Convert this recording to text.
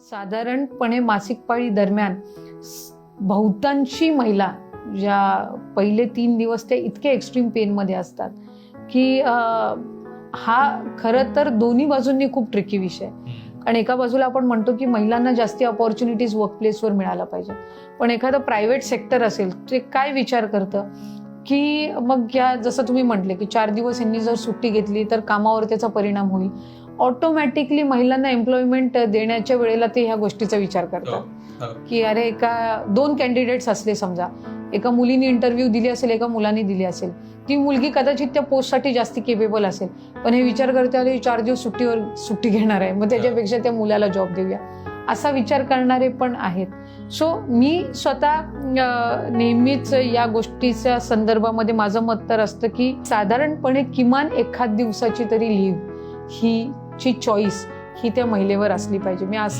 साधारणपणे मासिक पाळी दरम्यान बहुतांशी महिला ज्या पहिले 3 दिवस ते इतके एक्स्ट्रीम पेनमध्ये असतात की हा खरं तर दोन्ही बाजूंनी खूप ट्रिकी विषय आहे. कारण एका बाजूला आपण म्हणतो की महिलांना जास्ती अपॉर्च्युनिटीज वर्कप्लेसवर मिळायला पाहिजे, पण एखादं प्रायव्हेट सेक्टर असेल ते काय विचार करतं की मग या जसं तुम्ही म्हटले की 4 दिवस यांनी जर सुट्टी घेतली तर कामावर त्याचा परिणाम होईल. ऑटोमॅटिकली महिलांना एम्प्लॉयमेंट देण्याच्या वेळेला ते ह्या गोष्टीचा विचार करतात की अरे एका 2 कॅन्डिडेट्स असले, समजा एका मुलीने इंटरव्ह्यू दिली असेल, एका मुलाने दिली असेल, ती मुलगी कदाचित त्या पोस्टसाठी जास्ती केपेबल असेल, पण हे विचार करते अरे 4 दिवस सुट्टी घेणार आहे, मग त्याच्यापेक्षा त्या मुलाला जॉब देऊया, असा विचार करणारे पण आहेत. सो मी स्वतः नेहमीच या गोष्टीच्या संदर्भामध्ये माझं मत तर असतं की साधारणपणे किमान एखाद दिवसाची तरी लीव्ह ही ची चॉईस ही त्या महिलेवर असली पाहिजे. मी